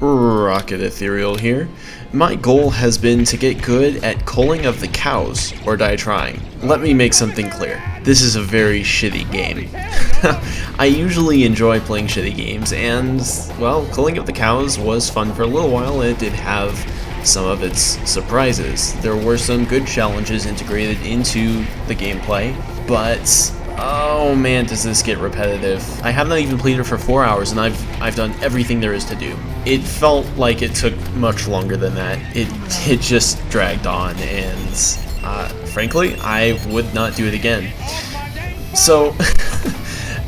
Rocket Ethereal here. My goal has been to get good at culling of the cows, or die trying. Let me make something clear. This is a very shitty game. I usually enjoy playing shitty games, and, well, culling of the cows was fun for a little while, and it did have some of its surprises. There were some good challenges integrated into the gameplay, but oh man, does this get repetitive. I have not even played it for 4 hours and I've done everything there is to do. It felt like it took much longer than that. It just dragged on, and frankly, I would not do it again. So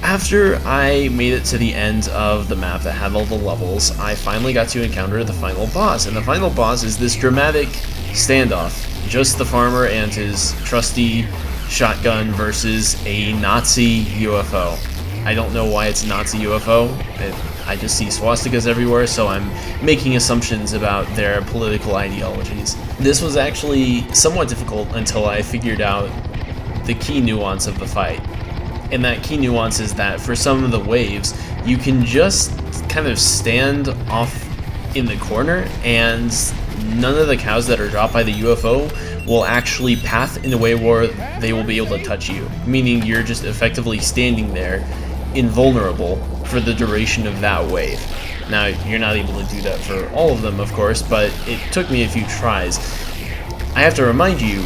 after I made it to the end of the map that had all the levels, I finally got to encounter the final boss, and the final boss is this dramatic standoff. Just the farmer and his trusty shotgun versus a Nazi UFO. I don't know why it's a Nazi UFO. I just see swastikas everywhere, so I'm making assumptions about their political ideologies. This was actually somewhat difficult until I figured out the key nuance of the fight. And that key nuance is that for some of the waves, you can just kind of stand off in the corner, and none of the cows that are dropped by the UFO will actually path in a way where they will be able to touch you, meaning you're just effectively standing there invulnerable for the duration of that wave. Now, you're not able to do that for all of them, of course, but it took me a few tries. I have to remind you,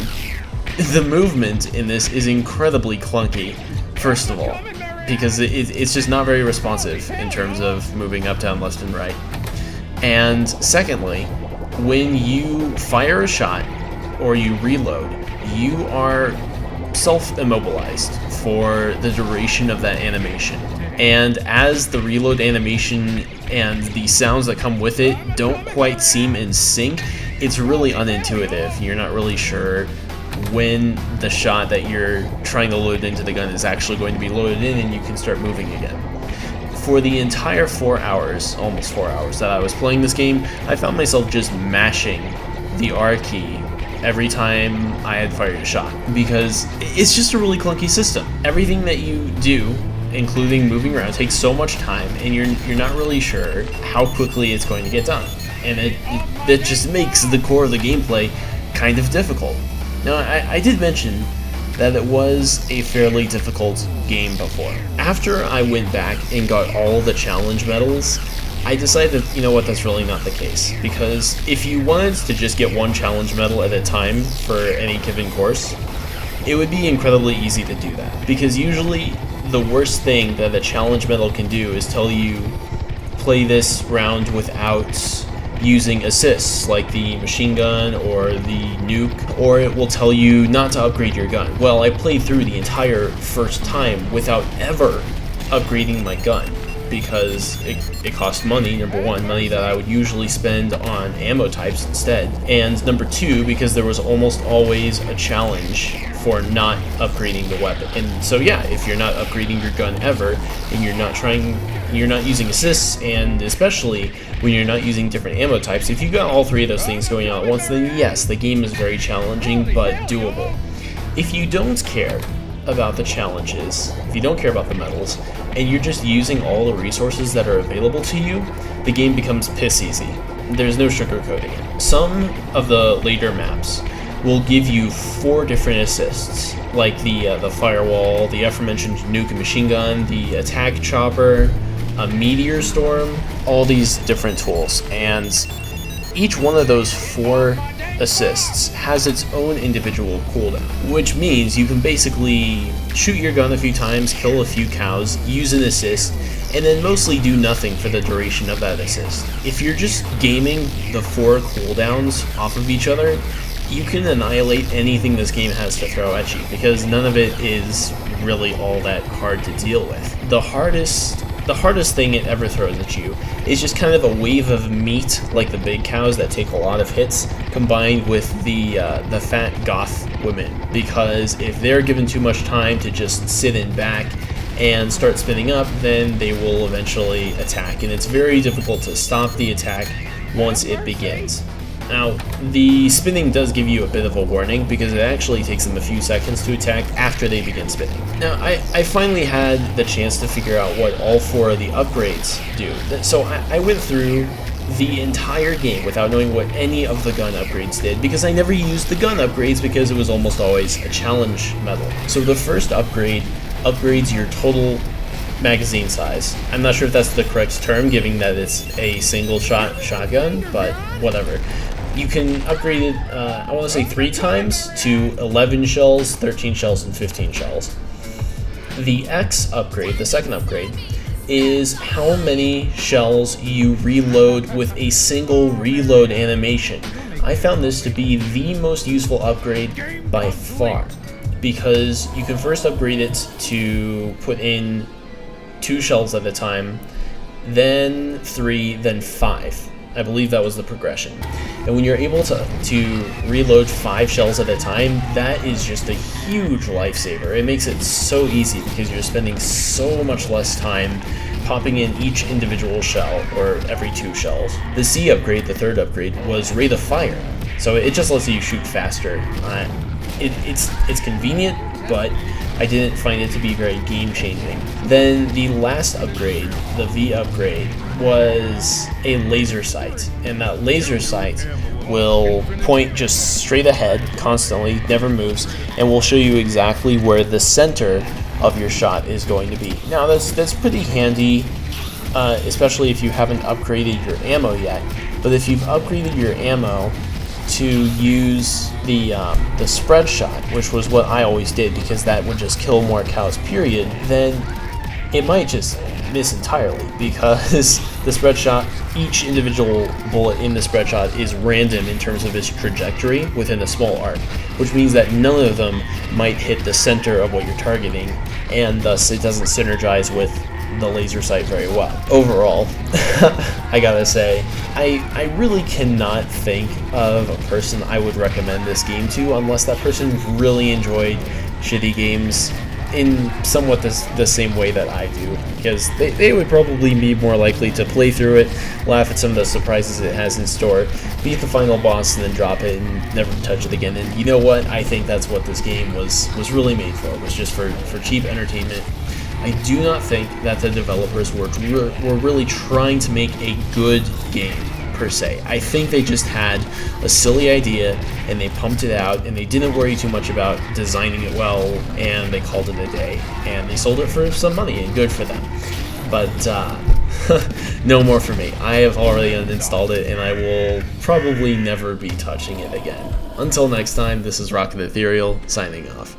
the movement in this is incredibly clunky, first of all, because it's just not very responsive in terms of moving up, down, left, and right. And secondly, when you fire a shot or you reload, you are self-immobilized for the duration of that animation. And as the reload animation and the sounds that come with it don't quite seem in sync, it's really unintuitive. You're not really sure when the shot that you're trying to load into the gun is actually going to be loaded in, and you can start moving again. For the entire 4 hours, almost 4 hours that I was playing this game, I found myself just mashing the R key every time I had fired a shot, because it's just a really clunky system. Everything that you do, including moving around, takes so much time, and you're not really sure how quickly it's going to get done, and it just makes the core of the gameplay kind of difficult. Now, I did mention that it was a fairly difficult game before. After I went back and got all the challenge medals, I decided that, you know what, that's really not the case. Because if you wanted to just get one challenge medal at a time for any given course, it would be incredibly easy to do that. Because usually the worst thing that a challenge medal can do is tell you, play this round without using assists like the machine gun or the nuke, or it will tell you not to upgrade your gun. Well, I played through the entire first time without ever upgrading my gun, because it cost money, number one, money that I would usually spend on ammo types instead, and number two, because there was almost always a challenge for not upgrading the weapon. And so yeah, if you're not upgrading your gun ever, and you're not using assists, and especially when you're not using different ammo types, if you got all three of those things going on at once, then yes, the game is very challenging, but doable. If you don't care about the challenges, if you don't care about the medals, and you're just using all the resources that are available to you, the game becomes piss easy. There's no sugarcoating it. Some of the later maps will give you 4 different assists, like the firewall, the aforementioned nuke and machine gun, the attack chopper, a meteor storm, all these different tools, and each one of those 4 assists has its own individual cooldown, which means you can basically shoot your gun a few times, kill a few cows, use an assist, and then mostly do nothing for the duration of that assist. If you're just gaming the 4 cooldowns off of each other, you can annihilate anything this game has to throw at you, because none of it is really all that hard to deal with. The hardest thing it ever throws at you is just kind of a wave of meat, like the big cows that take a lot of hits, combined with the fat goth women, because if they're given too much time to just sit in back and start spinning up, then they will eventually attack, and it's very difficult to stop the attack once it begins. Now, the spinning does give you a bit of a warning, because it actually takes them a few seconds to attack after they begin spinning. Now, I finally had the chance to figure out what all 4 of the upgrades do. So I went through the entire game without knowing what any of the gun upgrades did, because I never used the gun upgrades because it was almost always a challenge medal. So the first upgrade upgrades your total magazine size. I'm not sure if that's the correct term, given that it's a single shot shotgun, but whatever. You can upgrade it, I want to say 3 times, to 11 shells, 13 shells, and 15 shells. The X upgrade, the second upgrade, is how many shells you reload with a single reload animation. I found this to be the most useful upgrade by far, because you can first upgrade it to put in 2 shells at a time, then 3, then 5. I believe that was the progression. And when you're able to reload 5 shells at a time, that is just a huge lifesaver. It makes it so easy because you're spending so much less time popping in each individual shell, or every 2 shells. The C upgrade, the third upgrade, was rate of fire. So it just lets you shoot faster. It's convenient, but I didn't find it to be very game-changing. Then the last upgrade, the V upgrade, was a laser sight, and that laser sight will point just straight ahead constantly, never moves, and will show you exactly where the center of your shot is going to be. Now that's pretty handy, especially if you haven't upgraded your ammo yet. But if you've upgraded your ammo to use the spread shot, which was what I always did because that would just kill more cows, period, then it might just miss entirely, because the spread shot, each individual bullet in the spread shot is random in terms of its trajectory within a small arc, which means that none of them might hit the center of what you're targeting, and thus it doesn't synergize with the laser sight very well. Overall, I gotta say, I really cannot think of a person I would recommend this game to unless that person really enjoyed shitty games in somewhat the same way that I do, because they would probably be more likely to play through it, laugh at some of the surprises it has in store, beat the final boss, and then drop it and never touch it again. And you know what? I think that's what this game was really made for. It was just for cheap entertainment. I do not think that the developers were really trying to make a good game, per se. I think they just had a silly idea and they pumped it out, and they didn't worry too much about designing it well, and they called it a day, and they sold it for some money, and good for them. But no more for me. I have already uninstalled it, and I will probably never be touching it again. Until next time, this is Rocket Ethereal, signing off.